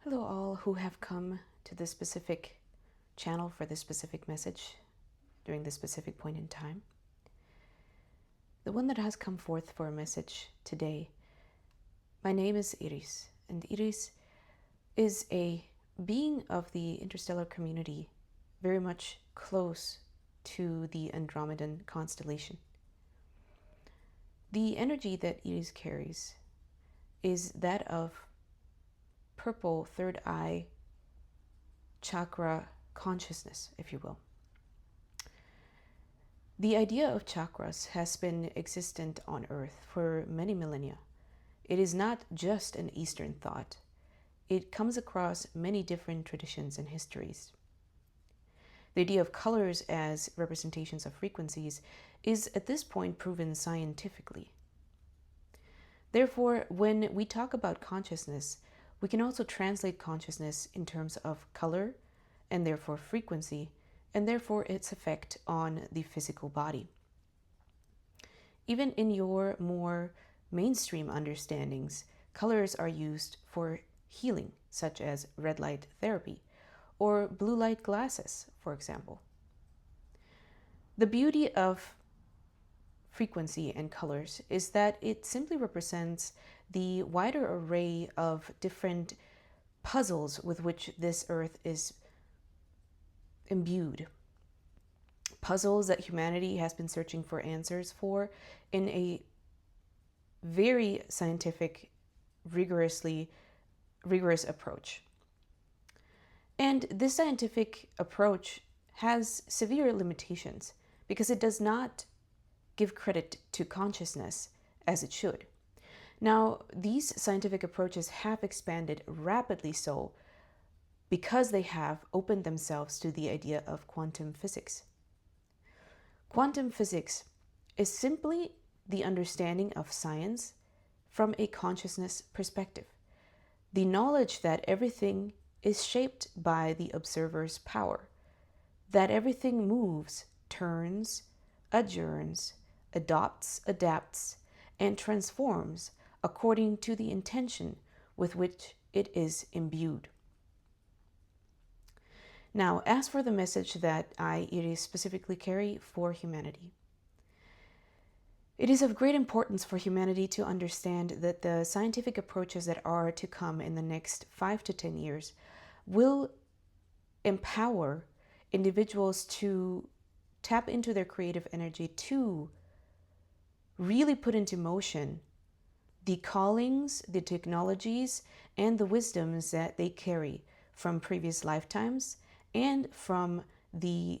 Hello all who have come to this specific channel for this specific message during this specific point in time. The one that has come forth for a message today, my name is Iris, and Iris is a being of the interstellar community very much close to the Andromedan Constellation. The energy that Iris carries is that of purple third eye chakra consciousness, if you will. The idea of chakras has been existent on Earth for many millennia. It is not just an Eastern thought. It comes across many different traditions and histories. The idea of colors as representations of frequencies is at this point proven scientifically. Therefore, when we talk about consciousness, we can also translate consciousness in terms of color and therefore frequency and therefore its effect on the physical body. Even in your more mainstream understandings, colors are used for healing, such as red light therapy or blue light glasses, for example. The beauty of frequency and colors is that it simply represents the wider array of different puzzles with which this earth is imbued. Puzzles that humanity has been searching for answers for in a very scientific, rigorous approach. And this scientific approach has severe limitations because it does not give credit to consciousness as it should. Now, these scientific approaches have expanded rapidly so because they have opened themselves to the idea of quantum physics. Quantum physics is simply the understanding of science from a consciousness perspective. The knowledge that everything is shaped by the observer's power, that everything moves, turns, adjourns, adapts, and transforms according to the intention with which it is imbued. Now, as for the message that Iris specifically carry for humanity, it is of great importance for humanity to understand that the scientific approaches that are to come in the next 5 to 10 years will empower individuals to tap into their creative energy to really put into motion the callings, the technologies, and the wisdoms that they carry from previous lifetimes and from the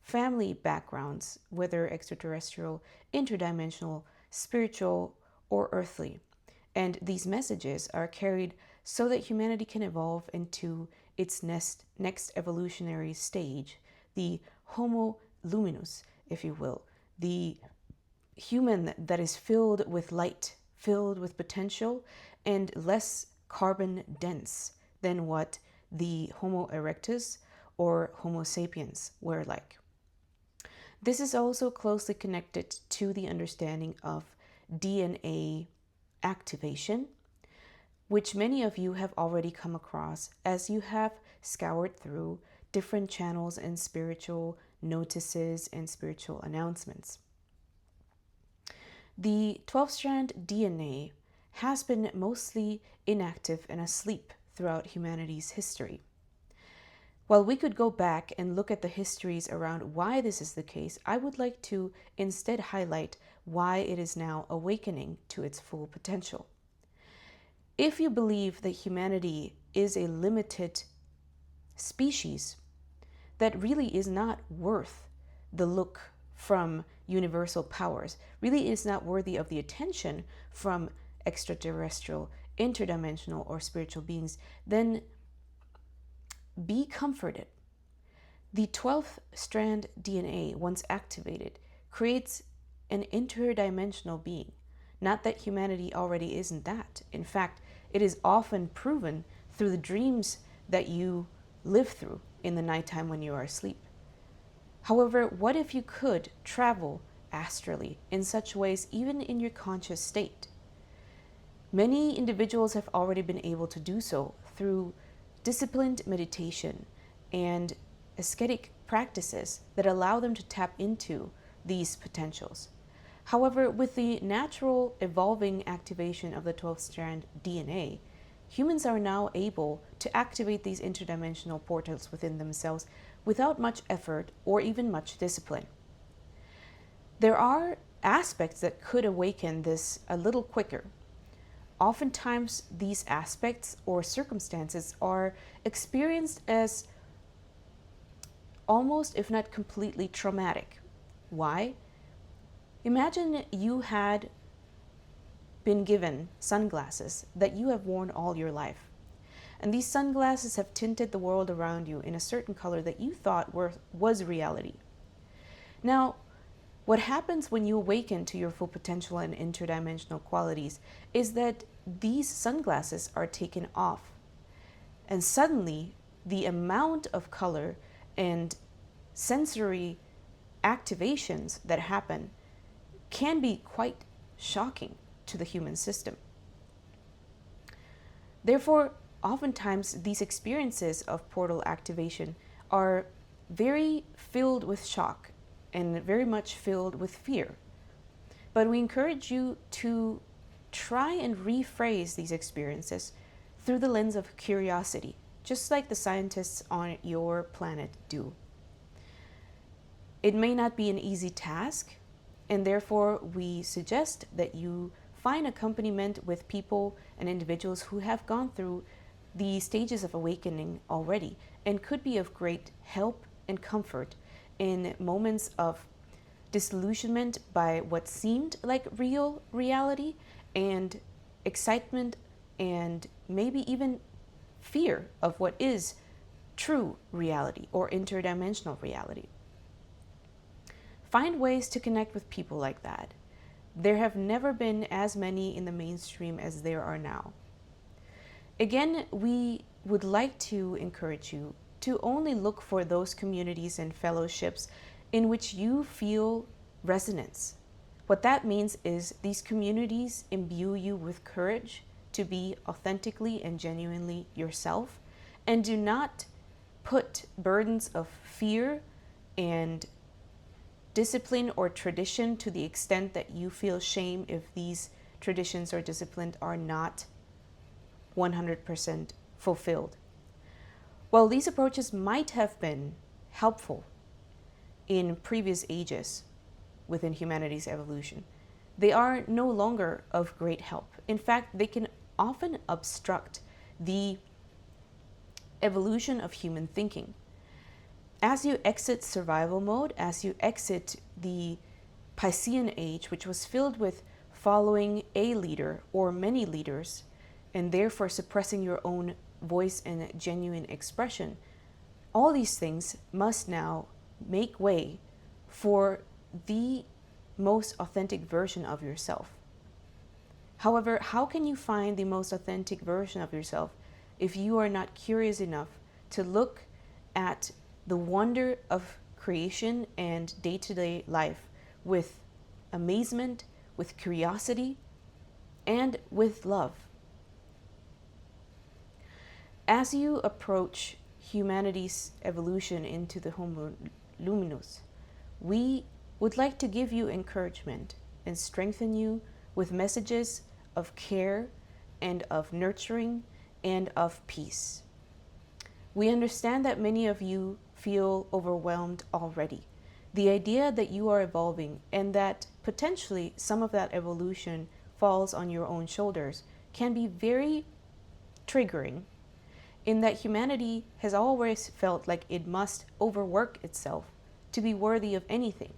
family backgrounds, whether extraterrestrial, interdimensional, spiritual, or earthly. And these messages are carried so that humanity can evolve into its next evolutionary stage, the homo luminus, if you will, the human that is filled with light, filled with potential, and less carbon dense than what the Homo erectus or Homo sapiens were like. This is also closely connected to the understanding of DNA activation, which many of you have already come across as you have scoured through different channels and spiritual notices and spiritual announcements. The 12-strand DNA has been mostly inactive and asleep throughout humanity's history. While we could go back and look at the histories around why this is the case, I would like to instead highlight why it is now awakening to its full potential. If you believe that humanity is a limited species that really is not worth the look from universal powers, really is not worthy of the attention from extraterrestrial, interdimensional, or spiritual beings, then be comforted. The 12th strand DNA, once activated, creates an interdimensional being. Not that humanity already isn't that. In fact, it is often proven through the dreams that you live through in the nighttime when you are asleep. However, what if you could travel astrally in such ways even in your conscious state? Many individuals have already been able to do so through disciplined meditation and ascetic practices that allow them to tap into these potentials. However, with the natural evolving activation of the 12th strand DNA, humans are now able to activate these interdimensional portals within themselves without much effort or even much discipline. There are aspects that could awaken this a little quicker. Oftentimes, these aspects or circumstances are experienced as almost, if not completely, traumatic. Why? Imagine you had been given sunglasses that you have worn all your life. And these sunglasses have tinted the world around you in a certain color that you thought was reality. Now, what happens when you awaken to your full potential and interdimensional qualities is that these sunglasses are taken off. And suddenly, the amount of color and sensory activations that happen can be quite shocking to the human system. Therefore, oftentimes these experiences of portal activation are very filled with shock and very much filled with fear. But we encourage you to try and rephrase these experiences through the lens of curiosity, just like the scientists on your planet do. It may not be an easy task, and therefore we suggest that you find accompaniment with people and individuals who have gone through the stages of awakening already and could be of great help and comfort in moments of disillusionment by what seemed like real reality and excitement and maybe even fear of what is true reality or interdimensional reality. Find ways to connect with people like that. There have never been as many in the mainstream as there are now. Again, we would like to encourage you to only look for those communities and fellowships in which you feel resonance. What that means is these communities imbue you with courage to be authentically and genuinely yourself, and do not put burdens of fear and discipline or tradition to the extent that you feel shame if these traditions or disciplines are not 100% fulfilled. While these approaches might have been helpful in previous ages within humanity's evolution, they are no longer of great help. In fact, they can often obstruct the evolution of human thinking. As you exit survival mode, as you exit the Piscean age, which was filled with following a leader or many leaders, and therefore suppressing your own voice and genuine expression, all these things must now make way for the most authentic version of yourself. However, how can you find the most authentic version of yourself if you are not curious enough to look at the wonder of creation and day-to-day life with amazement, with curiosity, and with love? As you approach humanity's evolution into the homo luminus, we would like to give you encouragement and strengthen you with messages of care and of nurturing and of peace. We understand that many of you feel overwhelmed already. The idea that you are evolving and that potentially some of that evolution falls on your own shoulders can be very triggering, in that humanity has always felt like it must overwork itself to be worthy of anything.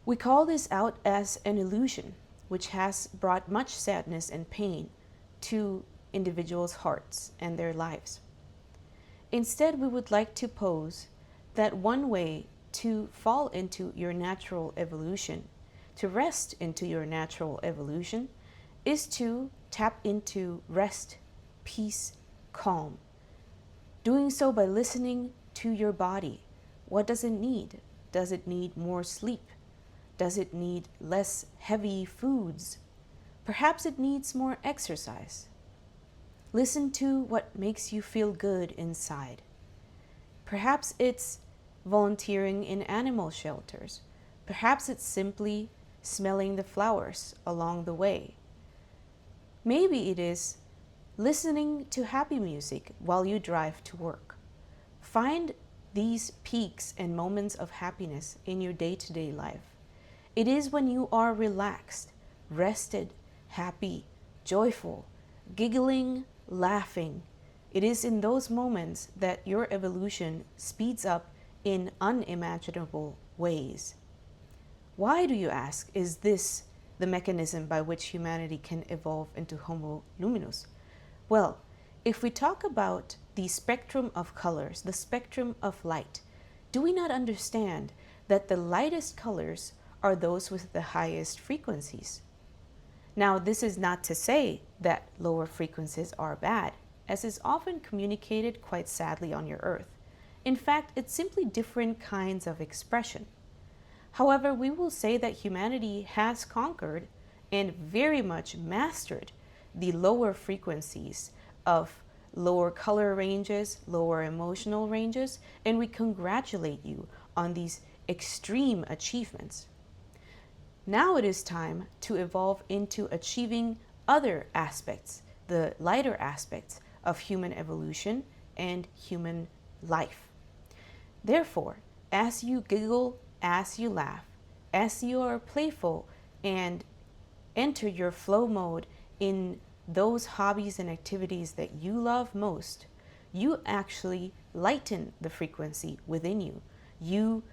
We call this out as an illusion, which has brought much sadness and pain to individuals' hearts and their lives. Instead, we would like to pose that one way to fall into your natural evolution, to rest into your natural evolution, is to tap into rest, peace, calm. Doing so by listening to your body. What does it need? Does it need more sleep? Does it need less heavy foods? Perhaps it needs more exercise. Listen to what makes you feel good inside. Perhaps it's volunteering in animal shelters. Perhaps it's simply smelling the flowers along the way. Maybe it is listening to happy music while you drive to work. Find these peaks and moments of happiness in your day-to-day life. It is when you are relaxed, rested, happy, joyful, giggling, laughing. It is in those moments that your evolution speeds up in unimaginable ways. Why, do you ask, is this the mechanism by which humanity can evolve into Homo luminus? Well, if we talk about the spectrum of colors, the spectrum of light, do we not understand that the lightest colors are those with the highest frequencies? Now, this is not to say that lower frequencies are bad, as is often communicated quite sadly on your earth. In fact, it's simply different kinds of expression. However, we will say that humanity has conquered and very much mastered the lower frequencies of lower color ranges, lower emotional ranges, and we congratulate you on these extreme achievements. Now it is time to evolve into achieving other aspects, the lighter aspects of human evolution and human life. Therefore, as you giggle, as you laugh, as you are playful and enter your flow mode in those hobbies and activities that you love most, you actually lighten the frequency within you. You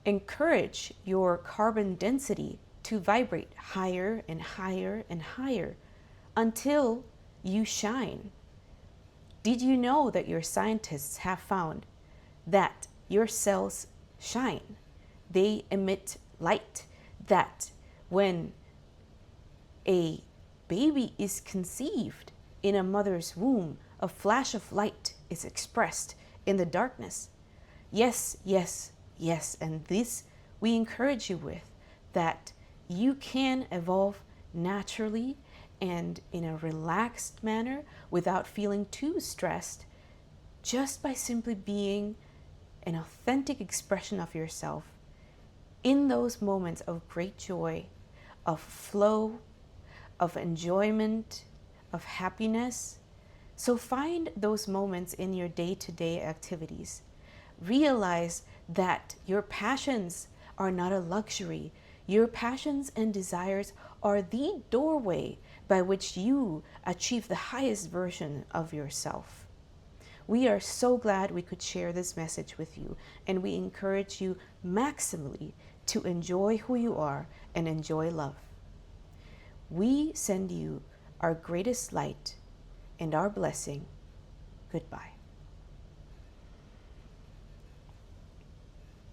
encourage your carbon density to vibrate higher and higher and higher until you shine. Did you know that your scientists have found that your cells shine? They emit light, that when a baby is conceived in a mother's womb, a flash of light is expressed in the darkness. Yes, yes, yes, and this we encourage you with, that you can evolve naturally and in a relaxed manner without feeling too stressed, just by simply being an authentic expression of yourself in those moments of great joy, of flow, of enjoyment, of happiness. So find those moments in your day-to-day activities. Realize that your passions are not a luxury. Your passions and desires are the doorway by which you achieve the highest version of yourself. We are so glad we could share this message with you, and we encourage you maximally to enjoy who you are and enjoy love. We send you our greatest light and our blessing. Goodbye.